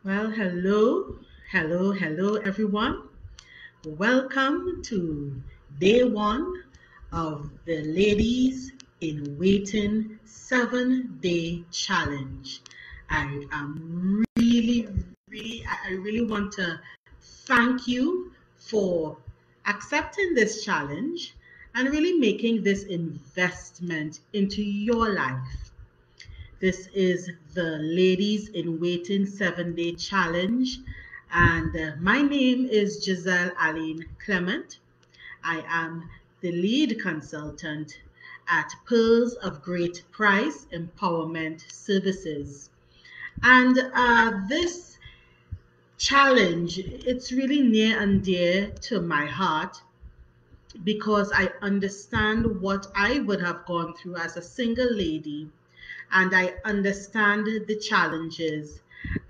Well, hello, everyone. Welcome to day one of the Ladies in Waiting 7 Day Challenge. I am I really want to thank you for accepting this challenge and really making this investment into your life. This is the Ladies in Waiting 7 Day Challenge, and my name is Giselle Aline Clement. I am the lead consultant at Pearls of Great Price Empowerment Services. And this challenge, it's really near and dear to my heart because I understand what I would have gone through as a single lady, and I understand the challenges.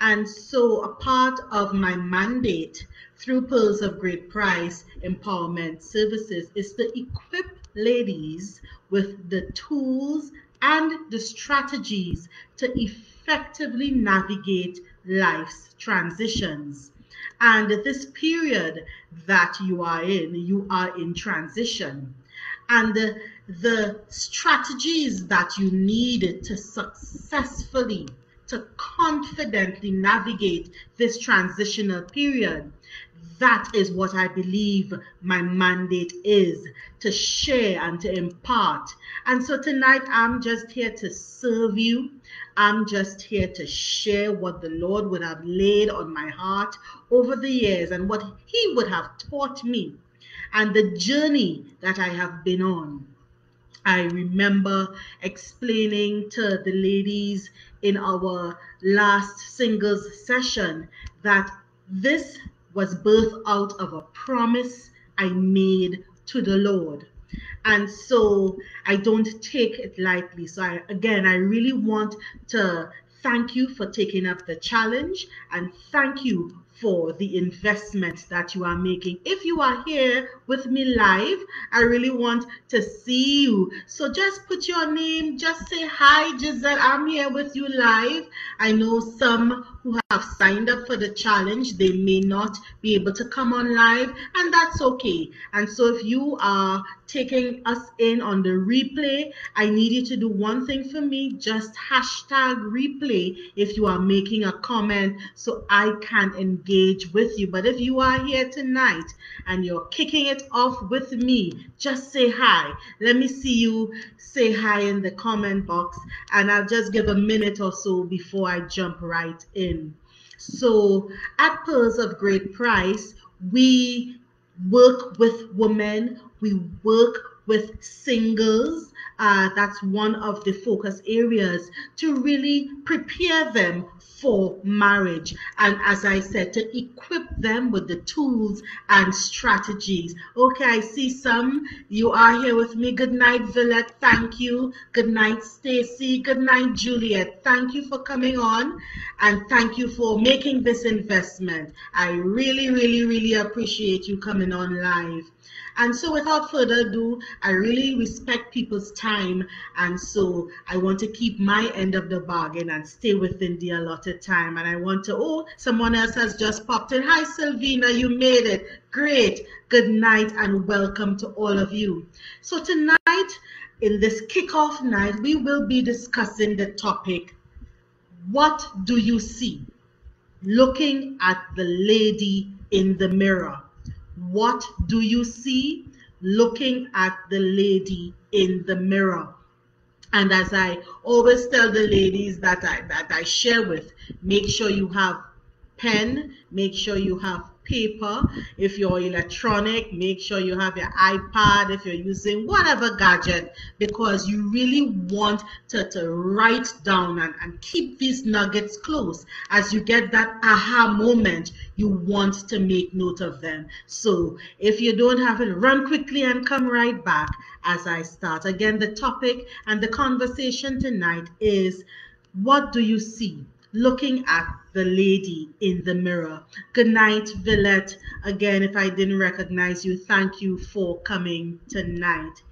And so, a part of my mandate through Pearls of Great Price Empowerment Services is to equip ladies with the tools and the strategies to effectively navigate life's transitions. And this period that you are in transition. And the strategies that you need to successfully, to confidently navigate this transitional period. That is what I believe my mandate is, to share and to impart. And so tonight, I'm just here to serve you. I'm just here to share what the Lord would have laid on my heart over the years and what He would have taught me and the journey that I have been on. I remember explaining to the ladies in our last singles session that this was birthed out of a promise I made to the Lord. And so I don't take it lightly. So I really want to thank you for taking up the challenge and thank you for the investment that you are making. If you are here with me live, I really want to see you. So just put your name, just say hi, Giselle. I'm here with you live. I know some who have signed up for the challenge, they may not be able to come on live, and that's okay. And so if you are taking us in on the replay, I need you to do one thing for me, just hashtag replay if you are making a comment so I can engage with you. But if you are here tonight and you're kicking it off with me, just say hi. Let me see you say hi in the comment box, and I'll just give a minute or so before I jump right in. So at Pearls of Great Price, we work with women, we work with singles. That's one of the focus areas to really prepare them for marriage. And as I said, to equip them with the tools and strategies. Okay, I see some. You are here with me. Good night, Villette. Thank you. Good night, Stacy. Good night, Juliet. Thank you for coming on and thank you for making this investment. I really appreciate you coming on live. And so without further ado, I really respect people's time. And so I want to keep my end of the bargain and stay within the allotted time. And I want to, oh, someone else has just popped in. Hi, Sylvina, you made it. Great. Good night and welcome to all of you. So tonight, in this kickoff night, we will be discussing the topic, what do you see? Looking at the lady in the mirror. What do you see? Looking at the lady in the mirror. And as I always tell the ladies that I share with, make sure you have pen, make sure you have paper. If you're electronic, make sure you have your iPad, if you're using whatever gadget, because you really want to write down and keep these nuggets close. As you get that aha moment, you want to make note of them. So if you don't have it, run quickly and come right back as I start. Again, the topic and the conversation tonight is, what do you see? Looking at the lady in the mirror. Good night, Villette. Again, if I didn't recognize you, thank you for coming tonight.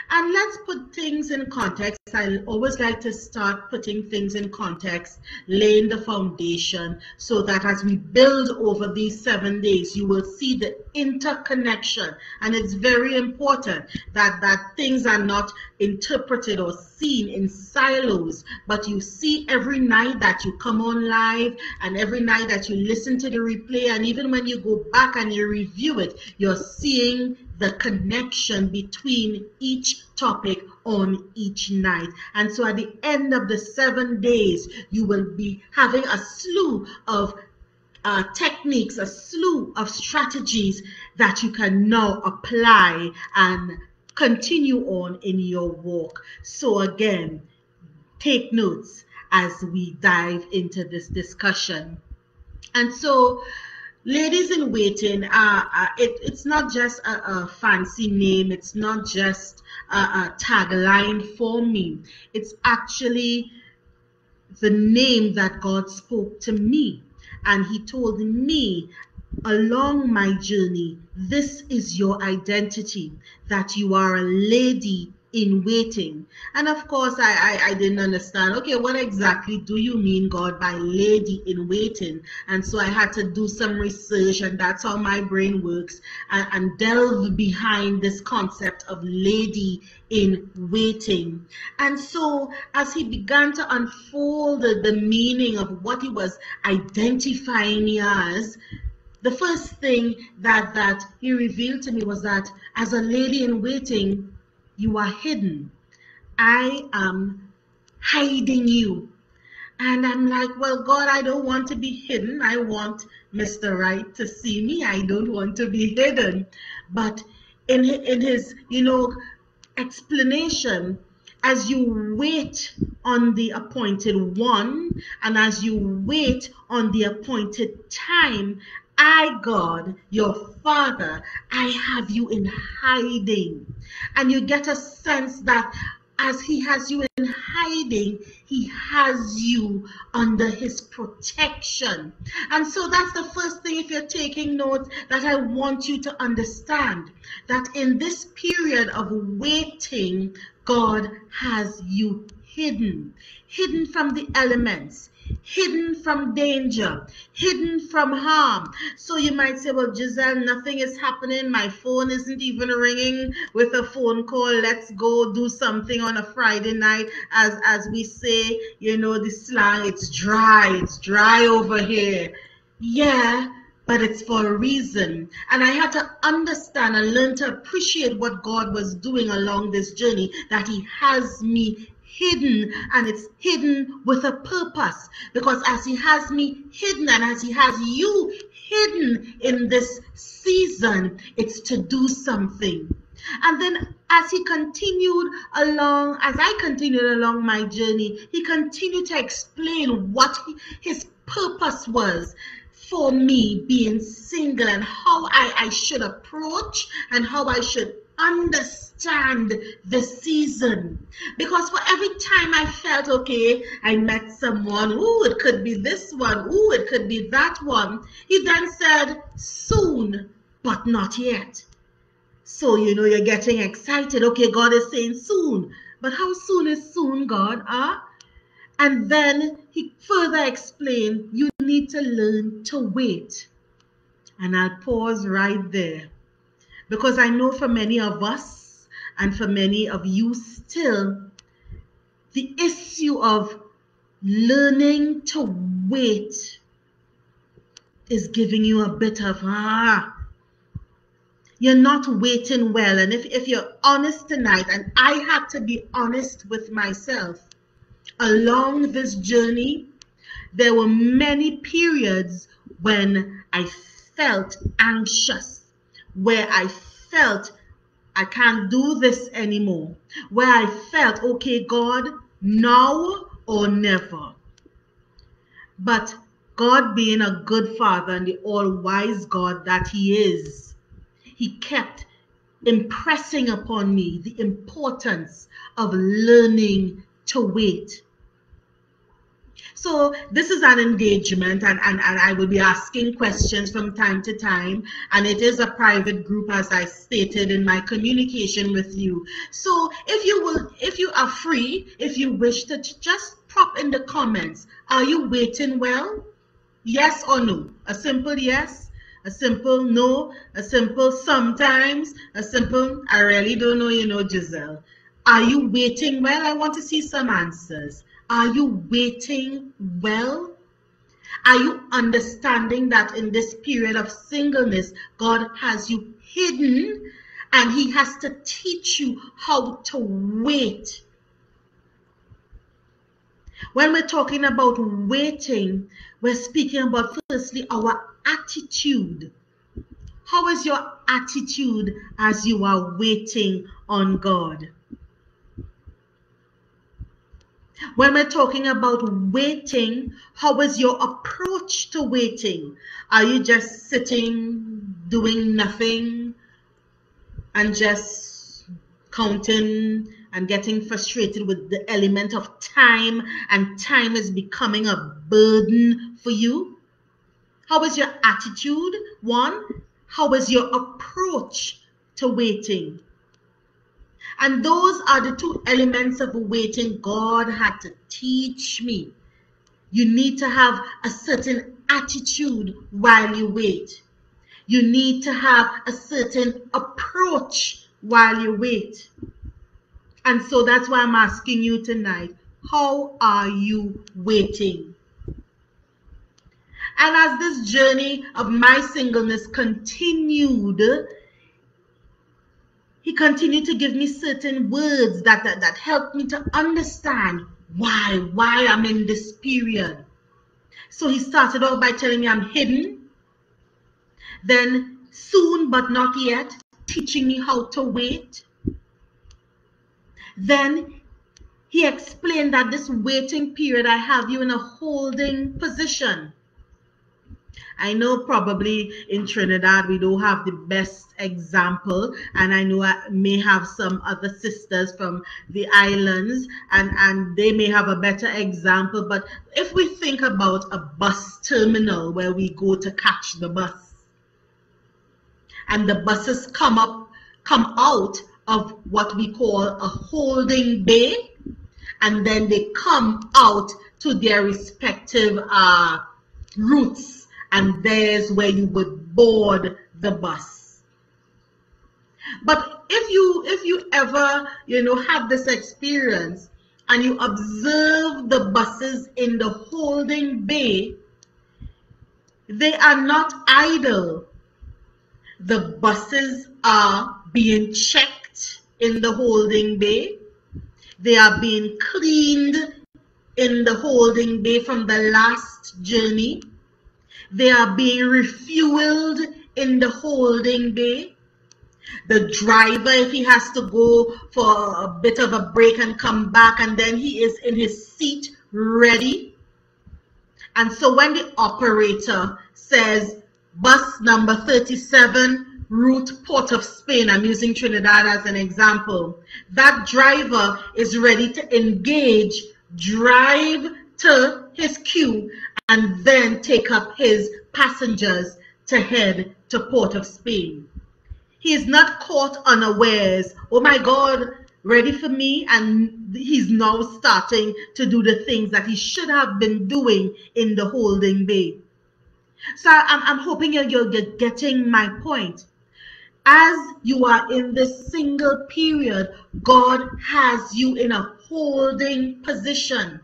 And let's put things in context. I always like to start putting things in context, laying the foundation, so that as we build over these 7 days, you will see the interconnection. And it's very important that things are not interpreted or seen in silos, but you see every night that you come on live, and every night that you listen to the replay, and even when you go back and you review it, you're seeing the connection between each topic on each night. And so at the end of the 7 days, you will be having a slew of techniques, a slew of strategies that you can now apply and continue on in your walk. So again, take notes as we dive into this discussion. And so, ladies in waiting, it's not just a fancy name. It's not just a tagline for me. It's actually the name that God spoke to me. And he told me along my journey, this is your identity, that you are a lady in waiting. And of course, I didn't understand, okay, what exactly do you mean, God, by lady in waiting? And so I had to do some research, and that's how my brain works, and delve behind this concept of lady in waiting. And so as he began to unfold the meaning of what he was identifying me as, the first thing that he revealed to me was that as a lady in waiting, you are hidden. I am hiding you. And I'm like, well, God, I don't want to be hidden. I want Mr. Right to see me. I don't want to be hidden. But in his, explanation, as you wait on the appointed one, and as you wait on the appointed time, I, God, your Father, I have you in hiding. And you get a sense that as he has you in hiding, he has you under his protection. And so that's the first thing, if you're taking notes, that I want you to understand, that in this period of waiting, God has you hidden from the elements, hidden from danger, hidden from harm. So you might say, well, Giselle, nothing is happening. My phone isn't even ringing with a phone call. Let's go do something on a Friday night. As we say, the slang, it's dry over here. Yeah, but it's for a reason. And I had to understand and learn to appreciate what God was doing along this journey, that he has me hidden, and it's hidden with a purpose, because as he has me hidden and as he has you hidden in this season, it's to do something. And then as I continued along my journey, he continued to explain what his purpose was for me being single, and how I should approach and how I should understand the season. Because for every time I felt, okay, I met someone, ooh, it could be this one, ooh, it could be that one, he then said, soon, but not yet. So, you're getting excited. Okay, God is saying soon. But how soon is soon, God? And then he further explained, you need to learn to wait. And I'll pause right there. Because I know for many of us, and for many of you still, the issue of learning to wait is giving you a bit of, you're not waiting well. And if you're honest tonight, and I had to be honest with myself, along this journey, there were many periods when I felt anxious, where I felt I can't do this anymore, where I felt, okay, God, now or never. But God, being a good Father and the all-wise God that he is, he kept impressing upon me the importance of learning to wait. So this is an engagement, and I will be asking questions from time to time, and it is a private group, as I stated in my communication with you. So if you are free, if you wish to just pop in the comments, are you waiting well? Yes or no? A simple yes, a simple no, a simple sometimes, a simple I really don't know, Giselle. Are you waiting well? I want to see some answers. Are you waiting well? Are you understanding that in this period of singleness, God has you hidden and He has to teach you how to wait? When we're talking about waiting, we're speaking about firstly our attitude. How is your attitude as you are waiting on God? When we're talking about waiting, how is your approach to waiting? Are you just sitting, doing nothing, and just counting and getting frustrated with the element of time, and time is becoming a burden for you? How is your attitude? One, how is your approach to waiting? And those are the two elements of waiting God had to teach me. You need to have a certain attitude while you wait. You need to have a certain approach while you wait. And so that's why I'm asking you tonight, how are you waiting? And as this journey of my singleness continued, He continued to give me certain words that helped me to understand why I'm in this period. So He started off by telling me I'm hidden. Then soon but not yet, teaching me how to wait. Then He explained that this waiting period, I have you in a holding position. I know probably in Trinidad we don't have the best example, and I know I may have some other sisters from the islands and they may have a better example. But if we think about a bus terminal where we go to catch the bus, and the buses come out of what we call a holding bay, and then they come out to their respective routes. And there's where you would board the bus. But if you ever, have this experience and you observe the buses in the holding bay, they are not idle. The buses are being checked in the holding bay. They are being cleaned in the holding bay from the last journey. They are being refueled in the holding bay. The driver, if he has to go for a bit of a break and come back, and then he is in his seat ready. And so when the operator says bus number 37, route Port of Spain, I'm using Trinidad as an example, that driver is ready to engage, drive to his queue, and then take up his passengers to head to Port of Spain. He is not caught unawares. Oh my God, ready for me? And he's now starting to do the things that he should have been doing in the holding bay. So I'm hoping you're getting my point. As you are in this single period, God has you in a holding position.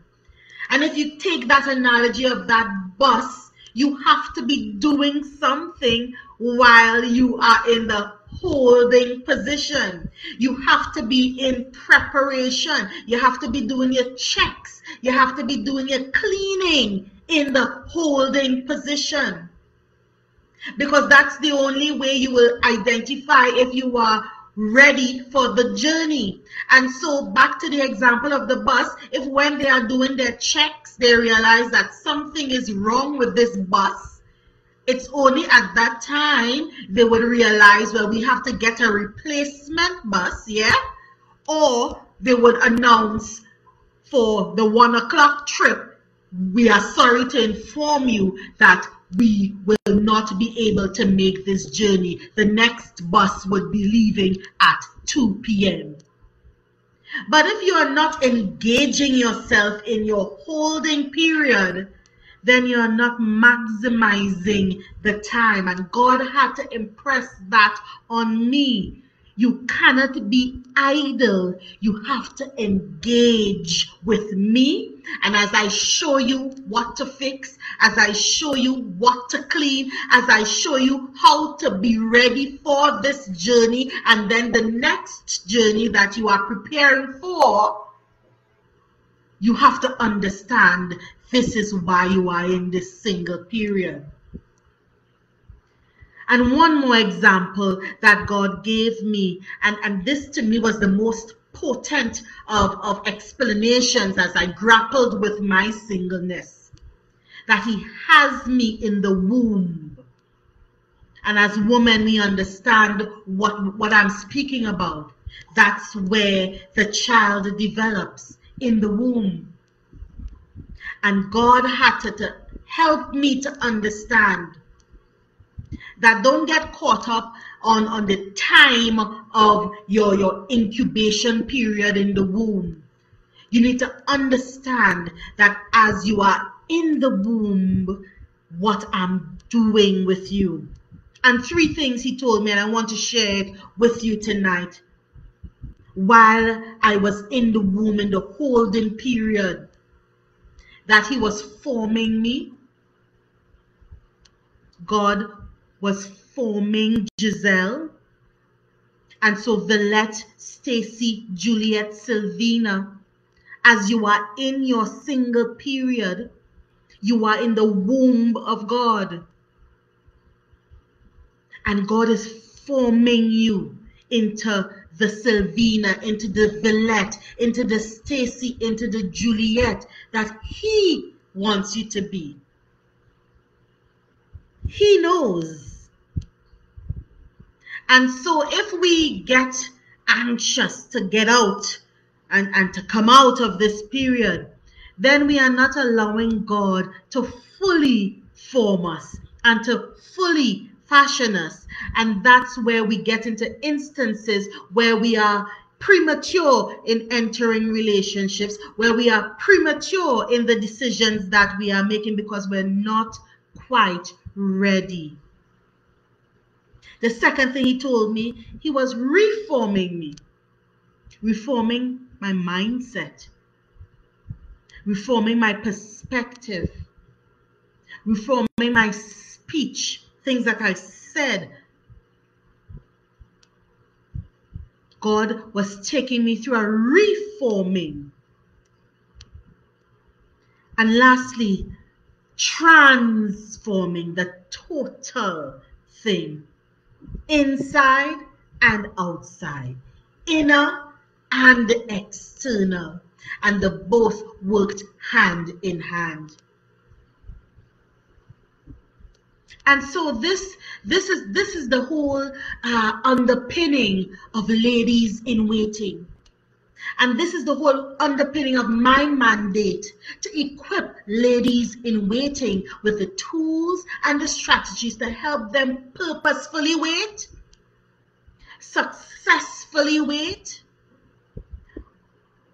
And if you take that analogy of that bus, you have to be doing something while you are in the holding position. You have to be in preparation. You have to be doing your checks. You have to be doing your cleaning in the holding position. Because that's the only way you will identify if you are ready for the journey. And so back to the example of the bus, if when they are doing their checks, they realize that something is wrong with this bus, it's only at that time they would realize, well, we have to get a replacement bus, yeah? Or they would announce for the 1 o'clock trip, we are sorry to inform you that we will not be able to make this journey. The next bus would be leaving at 2 p.m. But if you are not engaging yourself in your holding period, then you are not maximizing the time. And God had to impress that on me. You cannot be idle. You have to engage with me. And as I show you what to fix, as I show you what to clean, as I show you how to be ready for this journey and then the next journey that you are preparing for, you have to understand this is why you are in this single period. And one more example that God gave me, and this to me was the most potent of explanations as I grappled with my singleness, that He has me in the womb. And as women, we understand what I'm speaking about. That's where the child develops, in the womb. And God had to help me to understand that don't get caught up on the time of your incubation period in the womb. You need to understand that as you are in the womb, what I'm doing with you. And 3 things He told me, and I want to share it with you tonight. While I was in the womb, in the holding period, that He was forming me. God was forming Giselle. And so Villette, Stacy, Juliet, Sylvina, as you are in your single period, you are in the womb of God. And God is forming you into the Sylvina, into the Villette, into the Stacy, into the Juliet that He wants you to be. He knows. And so if we get anxious to get out and to come out of this period, then we are not allowing God to fully form us and to fully fashion us. And that's where we get into instances where we are premature in entering relationships, where we are premature in the decisions that we are making because we're not quite ready. The second thing He told me, He was reforming me, reforming my mindset, reforming my perspective, reforming my speech, things that I said. God was taking me through a reforming. And lastly, transforming, the total thing. Inside and outside, inner and external, and the both worked hand in hand. And so this is the whole underpinning of Ladies in Waiting. And this is the whole underpinning of my mandate to equip ladies in waiting with the tools and the strategies to help them purposefully wait, successfully wait,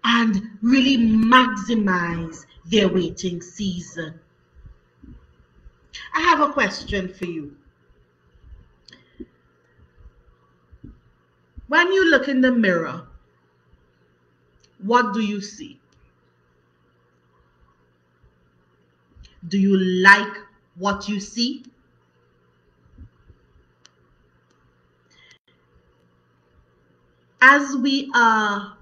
and really maximize their waiting season. I have a question for you. When you look in the mirror, what do you see? Do you like what you see? As we are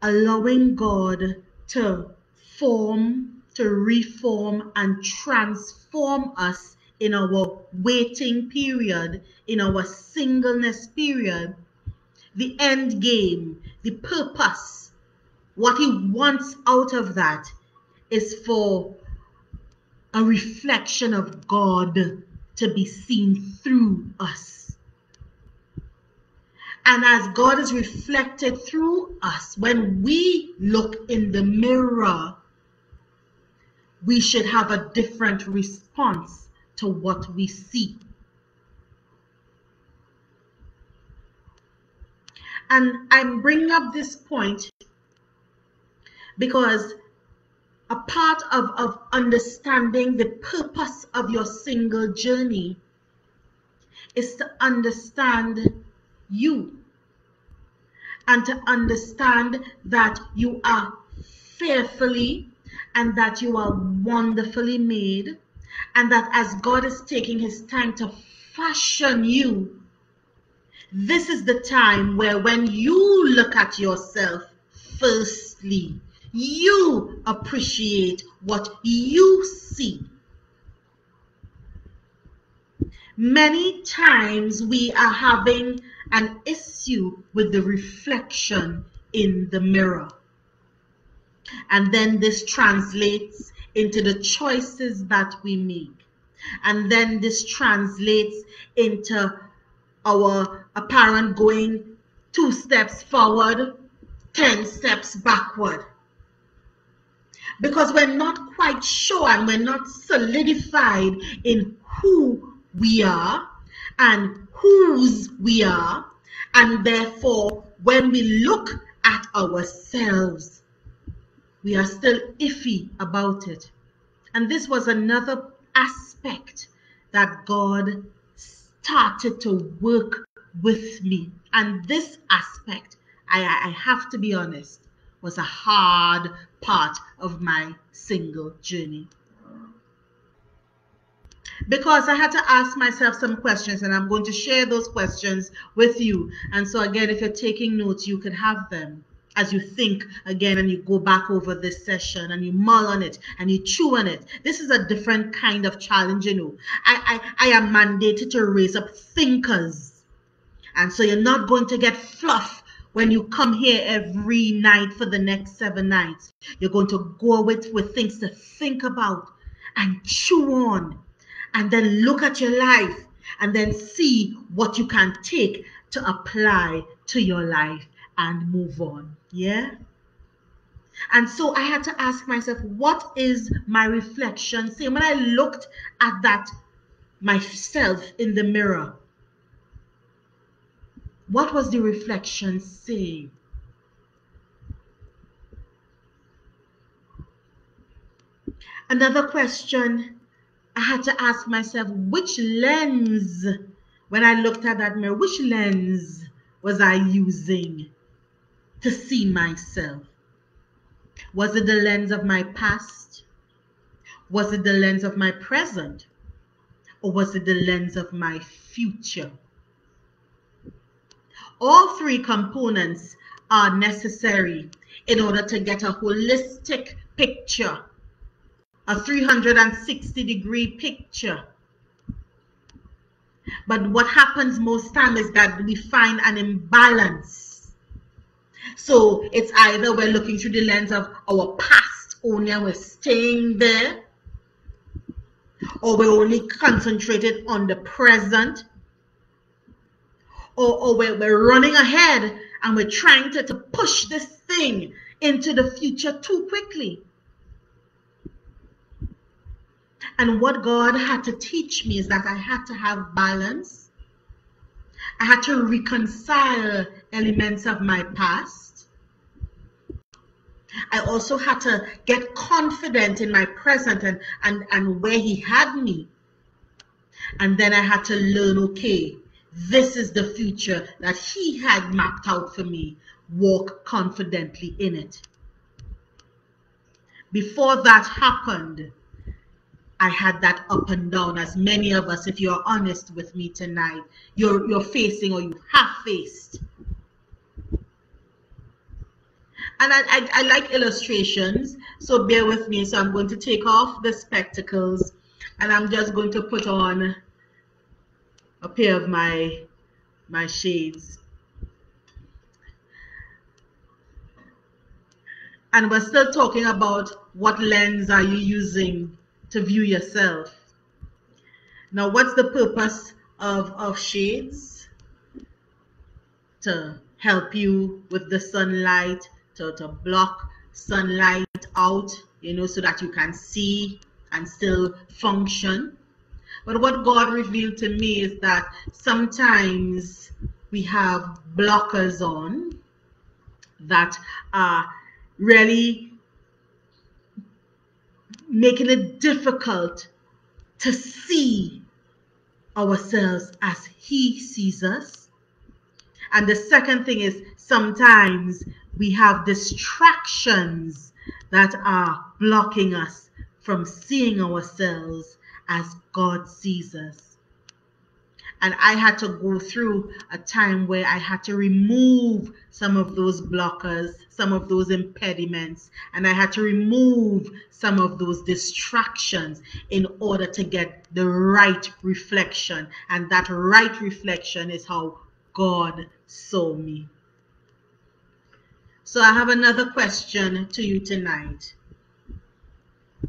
allowing God to form, to reform, and transform us in our waiting period, in our singleness period, the end game, the purpose, what He wants out of that is for a reflection of God to be seen through us. And as God is reflected through us, when we look in the mirror, we should have a different response to what we see. And I'm bringing up this point because a part of understanding the purpose of your single journey is to understand you and to understand that you are fearfully and that you are wonderfully made, and that as God is taking his time to fashion you, this is the time where when you look at yourself, firstly, you appreciate what you see. Many times we are having an issue with the reflection in the mirror. And then this translates into the choices that we make. And then this translates into our apparent going 2 steps forward, 10 steps backward. Because we're not quite sure and we're not solidified in who we are and whose we are. And therefore, when we look at ourselves, we are still iffy about it. And this was another aspect that God started to work with me. And this aspect, I have to be honest, was a hard part of my single journey. Because I had to ask myself some questions, and I'm going to share those questions with you. And so again, if you're taking notes, you could have them as you think again and you go back over this session and you mull on it and you chew on it. This is a different kind of challenge, you know. I am mandated to raise up thinkers. And so you're not going to get fluff when you come here every night for the next 7 nights. You're going to go with things to think about and chew on, and then look at your life and then see what you can take to apply to your life and move on. Yeah. And so I had to ask myself, what is my reflection saying? When I looked at that myself in the mirror, what was the reflection saying? Another question I had to ask myself, which lens, when I looked at that mirror, which lens was I using to see myself? Was it the lens of my past? Was it the lens of my present? Or was it the lens of my future? All 3 components are necessary in order to get a holistic picture, a 360-degree picture. But what happens most time is that we find an imbalance. So it's either we're looking through the lens of our past only and we're staying there, or we're only concentrated on the present, or we're running ahead and we're trying to push this thing into the future too quickly. And what God had to teach me is that I had to have balance. I had to reconcile elements of my past. I also had to get confident in my present and where He had me. And then I had to learn, okay, this is the future that He had mapped out for me. Walk confidently in it. Before that happened, I had that up and down, as many of us, if you're honest with me tonight, you're facing or you have faced. And I like illustrations, so bear with me. So I'm going to take off the spectacles and I'm just going to put on a pair of my shades. And we're still talking about what lens are you using to view yourself. Now, what's the purpose of shades? To help you with the sunlight, to block sunlight out so that you can see and still function. But what God revealed to me is that sometimes we have blockers on that are really making it difficult to see ourselves as He sees us. And the second thing is sometimes we have distractions that are blocking us from seeing ourselves as God sees us. And I had to go through a time where I had to remove some of those blockers, some of those impediments, and I had to remove some of those distractions in order to get the right reflection. And that right reflection is how God saw me. So I have another question to you tonight.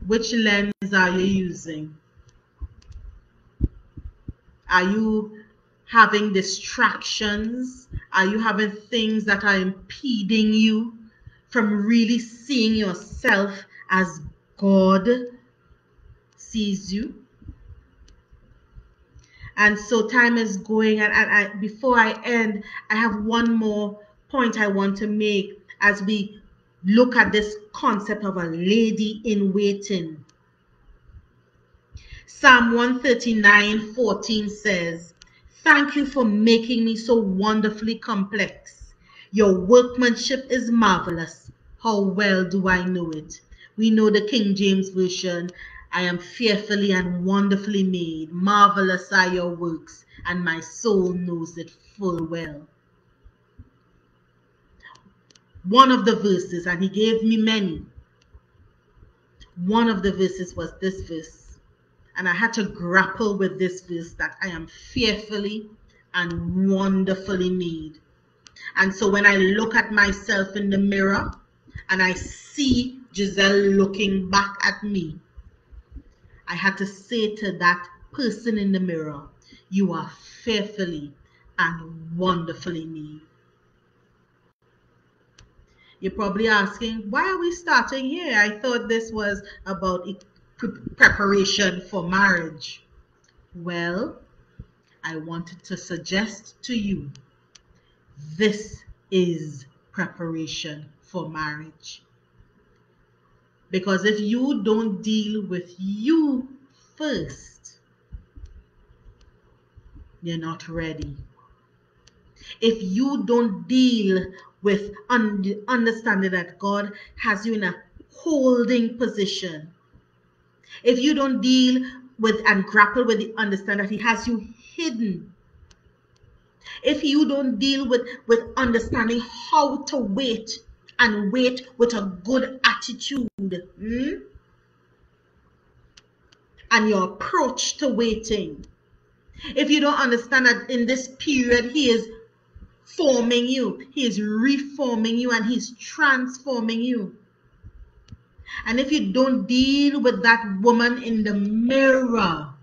Which lens are you using? Are you having distractions? Are you having things that are impeding you from really seeing yourself as God sees you? And so time is going, and before I end, I have one more point I want to make as we look at this concept of a lady in waiting. Psalm 139:14 says, "Thank you for making me so wonderfully complex. Your workmanship is marvelous. How well do I know it?" We know the King James Version, "I am fearfully and wonderfully made. Marvelous are your works, and my soul knows it full well." One of the verses, and he gave me many, one of the verses was this verse. And I had to grapple with this verse, that I am fearfully and wonderfully made. And so when I look at myself in the mirror and I see Giselle looking back at me, I had to say to that person in the mirror, "You are fearfully and wonderfully made." You're probably asking, why are we starting here? I thought this was about preparation for marriage. Well, I wanted to suggest to you, this is preparation for marriage. Because if you don't deal with you first, you're not ready. If you don't deal with understanding that God has you in a holding position, if you don't deal with and grapple with the understanding that He has you hidden, if you don't deal with understanding how to wait and wait with a good attitude, and your approach to waiting, if you don't understand that in this period He is forming you, He is reforming you, and He's transforming you, and if you don't deal with that woman in the mirror,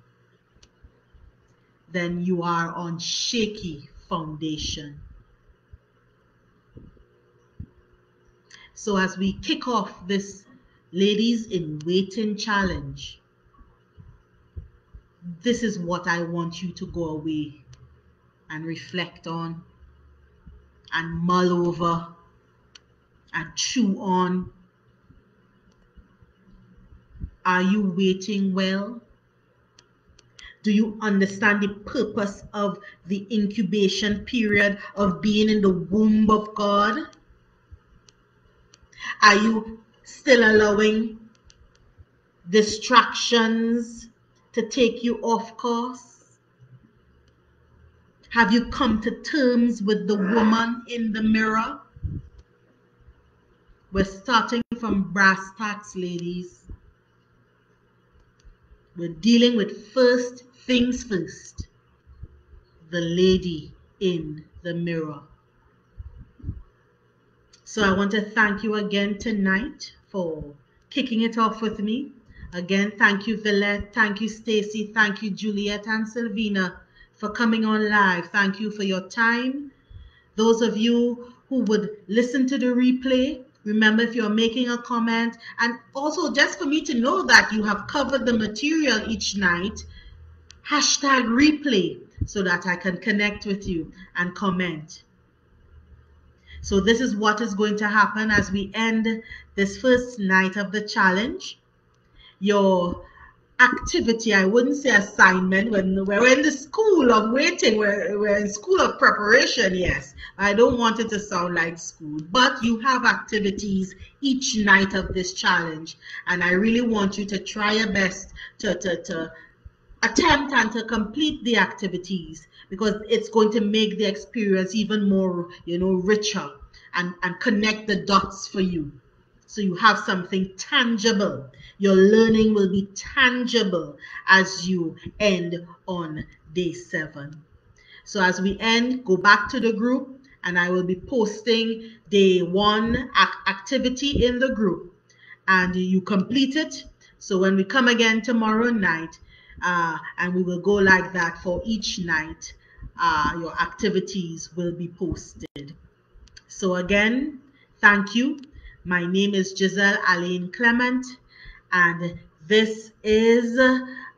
then you are on shaky foundation. So as we kick off this Ladies in Waiting Challenge, this is what I want you to go away and reflect on and mull over and chew on. Are you waiting well? Do you understand the purpose of the incubation period of being in the womb of God? Are you still allowing distractions to take you off course? Have you come to terms with the woman in the mirror? We're starting from brass tacks, ladies. We're dealing with first things first, the lady in the mirror. So I want to thank you again tonight for kicking it off with me. Again, thank you, Villette. Thank you, Stacy. Thank you, Juliet and Sylvina, for coming on live. Thank you for your time. Those of you who would listen to the replay, Remember, if you're making a comment, and also just for me to know that you have covered the material each night, hashtag replay so that I can connect with you and comment. So this is what is going to happen as we end this first night of the challenge. Your activity, I wouldn't say assignment, when we're in the school of waiting, we're in school of preparation, yes. I don't want it to sound like school, but you have activities each night of this challenge, and I really want you to try your best to attempt and to complete the activities, because it's going to make the experience even more, richer, and connect the dots for you. So you have something tangible. Your learning will be tangible as you end on day 7. So as we end, go back to the group, and I will be posting day 1 activity in the group, and you complete it. So when we come again tomorrow night, and we will go like that for each night, your activities will be posted. So again, thank you. My name is Giselle Alain Clement, and this is,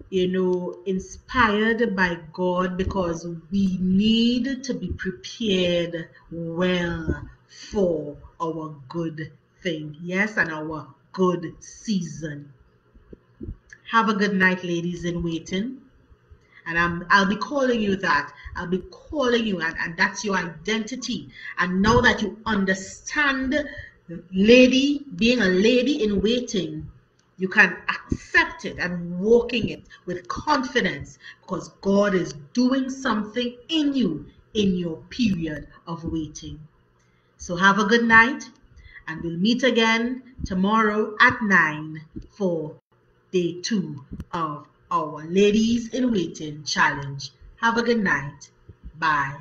inspired by God, because we need to be prepared well for our good thing. Yes, and our good season. Have a good night, ladies in waiting. And I'll be calling you that. I'll be calling you, and that's your identity. And now that you understand being a lady in waiting, you can accept it and walk in it with confidence, because God is doing something in you in your period of waiting. So have a good night, and we'll meet again tomorrow at 9 for day 2 of our Ladies in Waiting Challenge. Have a good night. Bye.